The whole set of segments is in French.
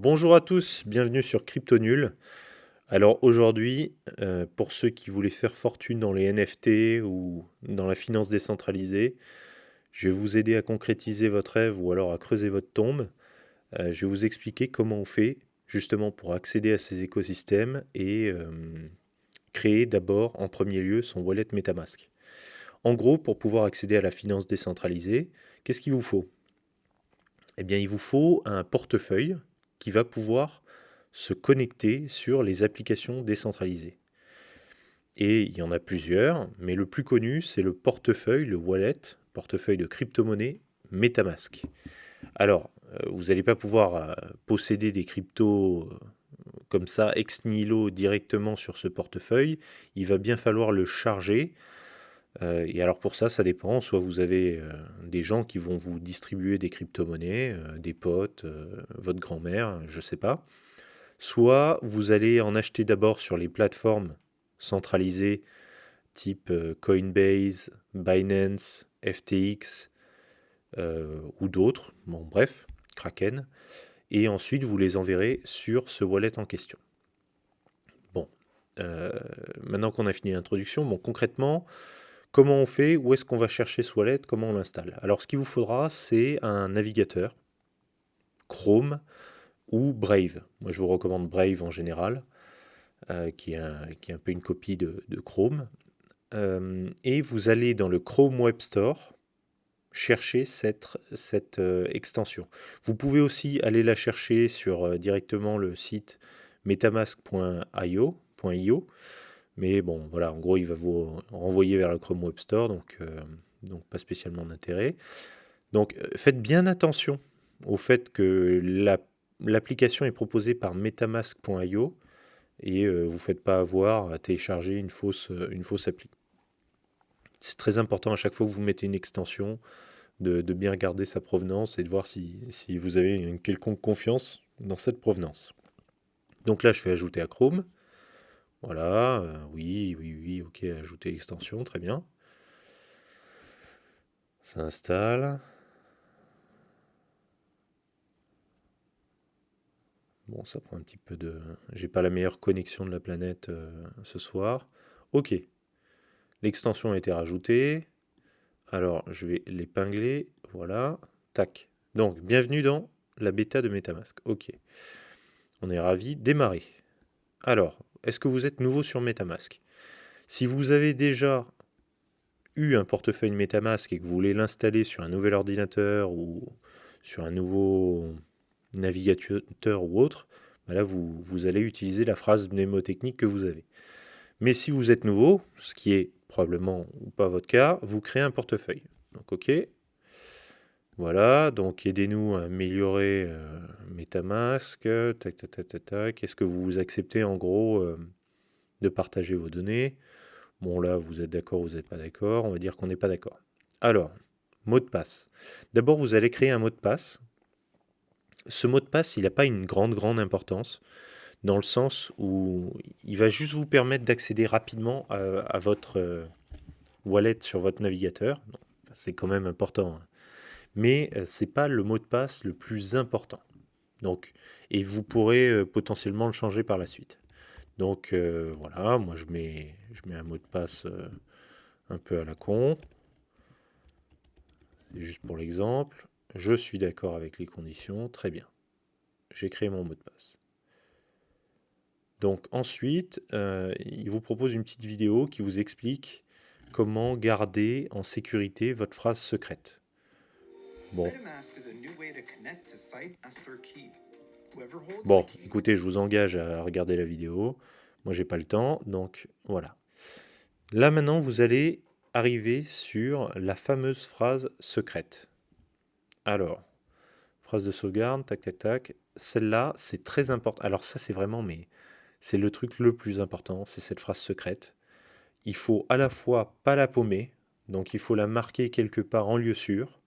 Bonjour à tous, bienvenue sur Crypto Nul. Alors aujourd'hui, pour ceux qui voulaient faire fortune dans les NFT ou dans la finance décentralisée, je vais vous aider à concrétiser votre rêve ou alors à creuser votre tombe. Je vais vous expliquer comment on fait justement pour accéder à ces écosystèmes et créer d'abord en premier lieu son wallet MetaMask. En gros, pour pouvoir accéder à la finance décentralisée, qu'est-ce qu'il vous faut? Eh bien, il vous faut un portefeuille qui va pouvoir se connecter sur les applications décentralisées. Et il y en a plusieurs, mais le plus connu, c'est le portefeuille, le wallet, portefeuille de crypto-monnaie MetaMask. Alors, vous n'allez pas pouvoir posséder des cryptos comme ça, ex nihilo, directement sur ce portefeuille. Il va bien falloir le charger. Et alors pour ça, ça dépend. Soit vous avez des gens qui vont vous distribuer des crypto-monnaies, des potes, votre grand-mère, je ne sais pas. Soit vous allez en acheter d'abord sur les plateformes centralisées type Coinbase, Binance, FTX ou d'autres, bon bref, Kraken, et ensuite vous les enverrez sur ce wallet en question. Bon, euh, maintenant qu'on a fini l'introduction, bon concrètement, comment on fait? Où est-ce qu'on va chercher ce wallet? Comment on l'installe? Alors ce qu'il vous faudra, c'est un navigateur, Chrome ou Brave. Moi je vous recommande Brave en général. Qui est un peu une copie de Chrome. Et vous allez dans le Chrome Web Store chercher cette extension. Vous pouvez aussi aller la chercher sur directement le site metamask.io, mais bon, voilà, en gros, il va vous renvoyer vers le Chrome Web Store, donc pas spécialement d'intérêt. Donc faites bien attention au fait que l'application est proposée par metamask.io et vous ne faites pas avoir à télécharger une fausse appli. C'est très important à chaque fois que vous mettez une extension de bien regarder sa provenance et de voir si vous avez une quelconque confiance dans cette provenance. Donc là, je fais ajouter à Chrome. Voilà, oui, oui, oui, ok, ajouter l'extension, très bien. Ça installe. Bon, ça prend un petit peu de... J'ai pas la meilleure connexion de la planète ce soir. Ok, l'extension a été rajoutée. Alors, je vais l'épingler. Voilà. Tac. Donc, bienvenue dans la bêta de MetaMask. Ok. On est ravi. Démarrer. Alors, est-ce que vous êtes nouveau sur MetaMask? Si vous avez déjà eu un portefeuille MetaMask et que vous voulez l'installer sur un nouvel ordinateur ou sur un nouveau navigateur ou autre, bah là, vous allez utiliser la phrase mnémotechnique que vous avez. Mais si vous êtes nouveau, ce qui est probablement ou pas votre cas, vous créez un portefeuille. Donc, ok. Voilà, donc aidez-nous à améliorer MetaMask. Tac, tac, tac, tac, tac. Est-ce que vous acceptez en gros de partager vos données? Bon, là, vous êtes d'accord, vous n'êtes pas d'accord. On va dire qu'on n'est pas d'accord. Alors, mot de passe. D'abord, vous allez créer un mot de passe. Ce mot de passe, il n'a pas une grande importance, dans le sens où il va juste vous permettre d'accéder rapidement à votre wallet sur votre navigateur. C'est quand même important, hein. Mais ce n'est pas le mot de passe le plus important. Donc, et vous pourrez potentiellement le changer par la suite. Donc voilà, moi je mets un mot de passe un peu à la con, juste pour l'exemple. Je suis d'accord avec les conditions, très bien. J'ai créé mon mot de passe. Donc ensuite, il vous propose une petite vidéo qui vous explique comment garder en sécurité votre phrase secrète. Bon. Bon, écoutez, je vous engage à regarder la vidéo. Moi, j'ai pas le temps, donc voilà. Là maintenant, vous allez arriver sur la fameuse phrase secrète. Alors, phrase de sauvegarde, tac, tac, tac. Celle-là, c'est très important. Alors ça, c'est vraiment, mais c'est le truc le plus important, c'est cette phrase secrète. Il faut à la fois pas la paumer, donc il faut la marquer quelque part en lieu sûr,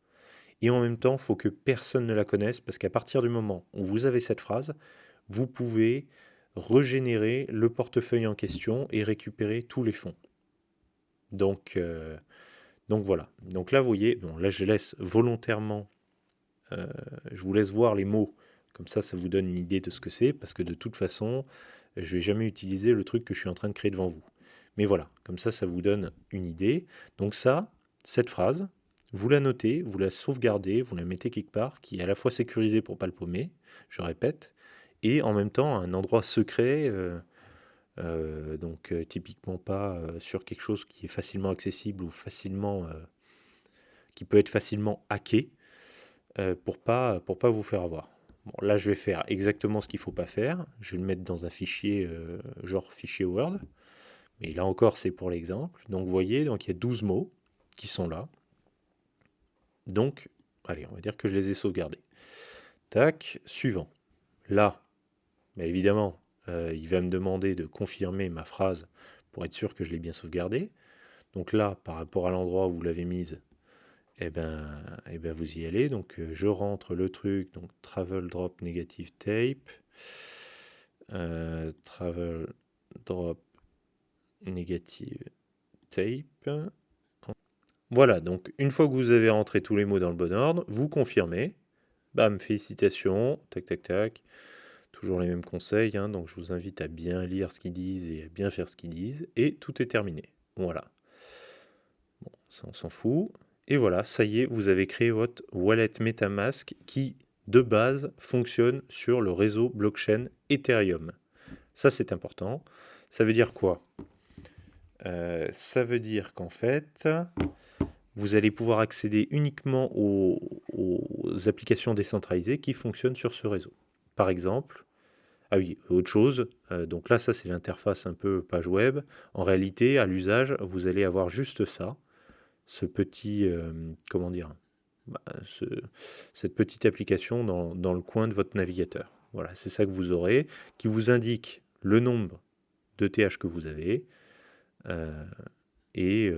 et en même temps, il faut que personne ne la connaisse, parce qu'à partir du moment où vous avez cette phrase, vous pouvez régénérer le portefeuille en question et récupérer tous les fonds. Donc voilà. Donc là, vous voyez, bon, là je laisse volontairement, je vous laisse voir les mots, Comme ça vous donne une idée de ce que c'est, parce que de toute façon, je ne vais jamais utiliser le truc que je suis en train de créer devant vous. Mais voilà, comme ça vous donne une idée. Donc ça, cette phrase, vous la notez, vous la sauvegardez, vous la mettez quelque part, qui est à la fois sécurisée pour pas le paumer, je répète, et en même temps un endroit secret, donc typiquement pas sur quelque chose qui est facilement accessible ou facilement, qui peut être facilement hacké, pour pas vous faire avoir. Bon, là, je vais faire exactement ce qu'il ne faut pas faire. Je vais le mettre dans un fichier, genre fichier Word. Mais là encore, c'est pour l'exemple. Donc, vous voyez, donc, il y a 12 mots qui sont là. Donc, allez, on va dire que je les ai sauvegardés. Tac, suivant. Là, bah, évidemment, il va me demander de confirmer ma phrase pour être sûr que je l'ai bien sauvegardée. Donc là, par rapport à l'endroit où vous l'avez mise, eh ben vous y allez. Donc je rentre le truc, donc travel drop negative tape, travel drop negative tape. Voilà, donc une fois que vous avez rentré tous les mots dans le bon ordre, vous confirmez. Bam, félicitations, tac tac tac. Toujours les mêmes conseils, hein, donc je vous invite à bien lire ce qu'ils disent et à bien faire ce qu'ils disent. Et tout est terminé. Voilà. Bon, ça on s'en fout. Et voilà, ça y est, vous avez créé votre wallet MetaMask qui, de base, fonctionne sur le réseau blockchain Ethereum. Ça, c'est important. Ça veut dire quoi? Ça veut dire qu'en fait, vous allez pouvoir accéder uniquement aux applications décentralisées qui fonctionnent sur ce réseau. Par exemple, ah oui, autre chose, donc là, ça c'est l'interface un peu page web. En réalité, à l'usage, vous allez avoir juste ça, ce petit, comment dire, bah, cette petite application dans le coin de votre navigateur. Voilà, c'est ça que vous aurez, qui vous indique le nombre de TH que vous avez, euh, et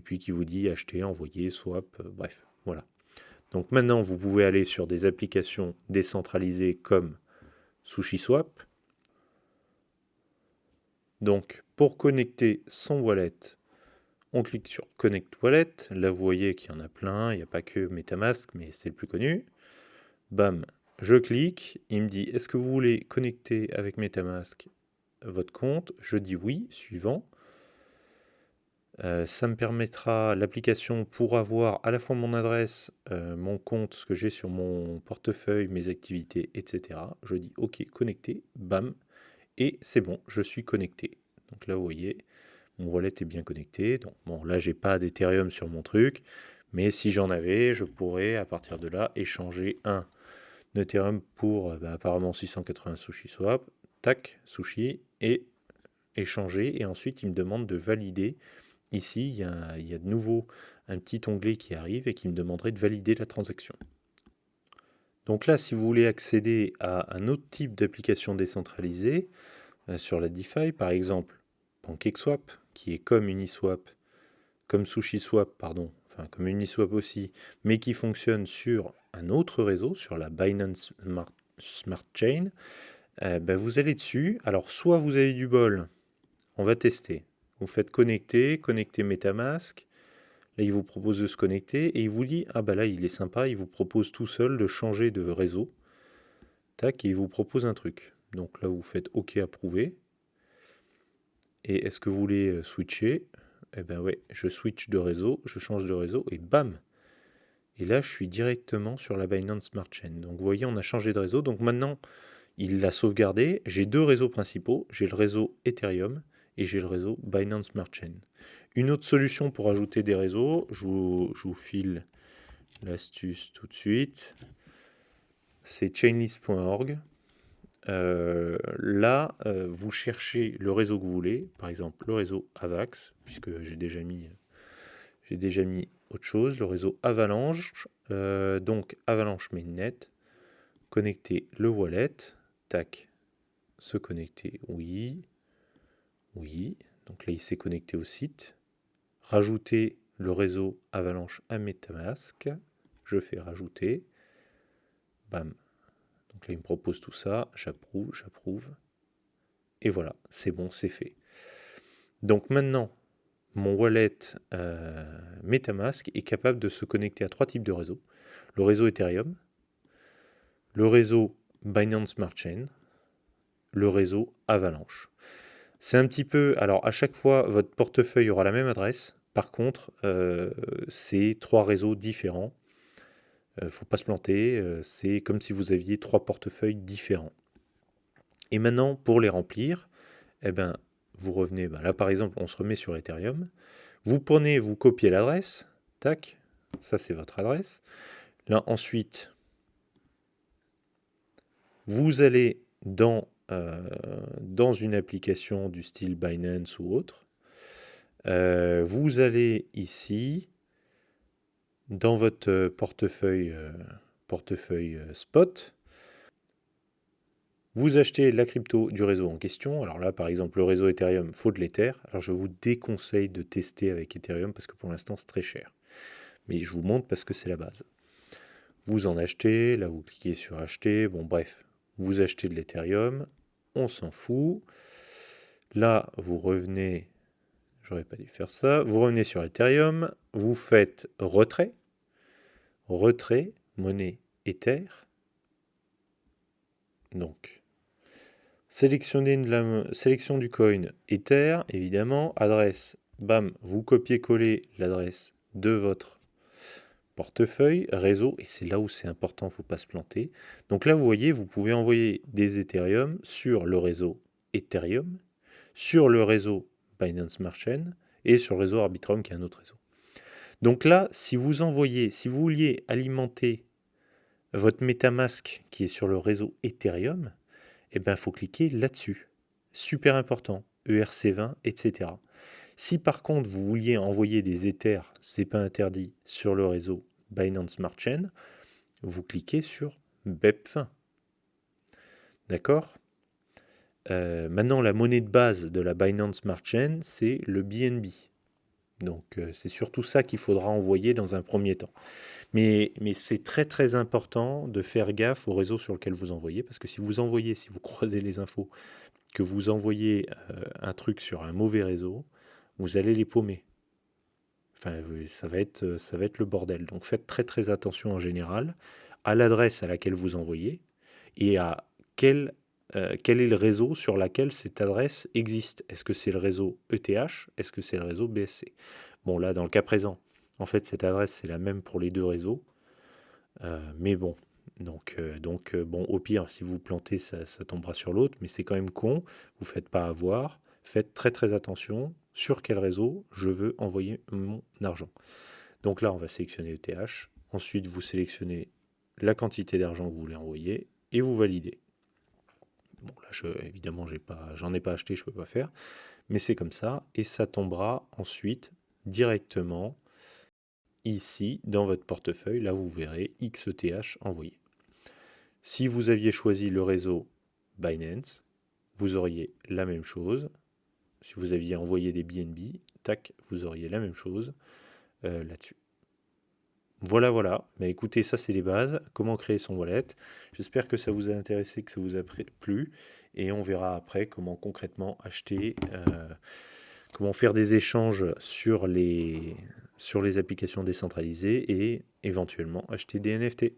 puis qui vous dit acheter, envoyer, swap, bref, voilà. Donc maintenant, vous pouvez aller sur des applications décentralisées comme SushiSwap. Donc, pour connecter son wallet, on clique sur Connect Wallet. Là, vous voyez qu'il y en a plein. Il n'y a pas que MetaMask, mais c'est le plus connu. Bam, je clique. Il me dit, est-ce que vous voulez connecter avec MetaMask votre compte? Je dis oui, suivant. Ça me permettra, l'application pourra voir à la fois mon adresse, mon compte, ce que j'ai sur mon portefeuille, mes activités, etc. Je dis OK, connecté, bam, et c'est bon, je suis connecté. Donc là, vous voyez, mon wallet est bien connecté. Donc, bon, là, j'ai pas d'Ethereum sur mon truc, mais si j'en avais, je pourrais à partir de là échanger un Ethereum pour apparemment 680 sushi swap, tac, sushi, et échanger. Et ensuite, il me demande de valider. Ici, il y a de nouveau un petit onglet qui arrive et qui me demanderait de valider la transaction. Donc là, si vous voulez accéder à un autre type d'application décentralisée sur la DeFi, par exemple PancakeSwap, qui est comme Uniswap, comme SushiSwap, pardon, enfin comme Uniswap aussi, mais qui fonctionne sur un autre réseau, sur la Binance Smart Chain, vous allez dessus. Alors, soit vous avez du bol, on va tester. Vous faites connecter MetaMask. Là, il vous propose de se connecter et il vous dit, ah bah là, il est sympa, il vous propose tout seul de changer de réseau. Tac, et il vous propose un truc. Donc là, vous faites OK, approuver. Et est-ce que vous voulez switcher? Eh ben ouais, je switch de réseau, je change de réseau et bam! Et là, je suis directement sur la Binance Smart Chain. Donc vous voyez, on a changé de réseau. Donc maintenant, il l'a sauvegardé. J'ai deux réseaux principaux. J'ai le réseau Ethereum et j'ai le réseau Binance Smart Chain. Une autre solution pour ajouter des réseaux, je vous file l'astuce tout de suite, c'est chainlist.org. Là, vous cherchez le réseau que vous voulez, par exemple le réseau Avax, puisque j'ai déjà mis autre chose, le réseau Avalanche, donc Avalanche Mainnet, connecter le wallet, tac, se connecter, oui, oui, donc là il s'est connecté au site, rajouter le réseau Avalanche à MetaMask, je fais rajouter, bam, donc là il me propose tout ça, j'approuve, et voilà, c'est bon, c'est fait. Donc maintenant, mon wallet MetaMask est capable de se connecter à trois types de réseaux. Le réseau Ethereum, le réseau Binance Smart Chain, le réseau Avalanche. C'est un petit peu... Alors, à chaque fois, votre portefeuille aura la même adresse. Par contre, c'est 3 réseaux différents. Faut pas se planter. C'est comme si vous aviez 3 portefeuilles différents. Et maintenant, pour les remplir, eh ben, vous revenez... là, par exemple, on se remet sur Ethereum. Vous prenez, vous copiez l'adresse. Tac. Ça, c'est votre adresse. Là, ensuite, vous allez dans une application du style Binance ou autre. Vous allez ici, dans votre portefeuille spot, vous achetez la crypto du réseau en question. Alors là, par exemple, le réseau Ethereum, faut de l'Ether. Alors je vous déconseille de tester avec Ethereum parce que pour l'instant, c'est très cher. Mais je vous montre parce que c'est la base. Vous en achetez, là vous cliquez sur acheter, bon bref, vous achetez de l'Ethereum, on s'en fout. Là, vous revenez, j'aurais pas dû faire ça, vous revenez sur Ethereum, vous faites retrait, monnaie Ether. Donc, sélection du coin Ether, évidemment, adresse, bam, vous copiez-collez l'adresse de votre portefeuille, réseau, et c'est là où c'est important, il ne faut pas se planter. Donc là, vous voyez, vous pouvez envoyer des Ethereum sur le réseau Ethereum, sur le réseau Binance Smart Chain et sur le réseau Arbitrum qui est un autre réseau. Donc là, si vous vouliez alimenter votre MetaMask qui est sur le réseau Ethereum, eh ben, il faut cliquer là-dessus. Super important, ERC20, etc. Si par contre vous vouliez envoyer des Ethers, c'est pas interdit, sur le réseau Binance Smart Chain, vous cliquez sur BEP20. D'accord. Maintenant, la monnaie de base de la Binance Smart Chain, c'est le BNB. Donc, c'est surtout ça qu'il faudra envoyer dans un premier temps. Mais c'est très très important de faire gaffe au réseau sur lequel vous envoyez, parce que si vous croisez les infos, que vous envoyez un truc sur un mauvais réseau, vous allez les paumer. Enfin, ça va être le bordel. Donc faites très très attention en général à l'adresse à laquelle vous envoyez et à quel est le réseau sur lequel cette adresse existe. Est-ce que c'est le réseau ETH? Est-ce que c'est le réseau BSC? Bon, là, dans le cas présent, en fait, cette adresse, c'est la même pour les deux réseaux. Mais bon, bon, au pire, si vous plantez, ça tombera sur l'autre, mais c'est quand même con. Vous ne faites pas avoir. Faites très très attention sur quel réseau je veux envoyer mon argent. Donc là, on va sélectionner ETH. Ensuite, vous sélectionnez la quantité d'argent que vous voulez envoyer et vous validez. Bon, là, évidemment, j'en ai pas acheté, je ne peux pas faire. Mais c'est comme ça. Et ça tombera ensuite directement ici dans votre portefeuille. Là, vous verrez XETH envoyé. Si vous aviez choisi le réseau Binance, vous auriez la même chose. Si vous aviez envoyé des BNB, tac, vous auriez la même chose là-dessus. Voilà. Mais écoutez, ça c'est les bases. Comment créer son wallet. J'espère que ça vous a intéressé, que ça vous a plu. Et on verra après comment concrètement acheter, comment faire des échanges sur les applications décentralisées et éventuellement acheter des NFT.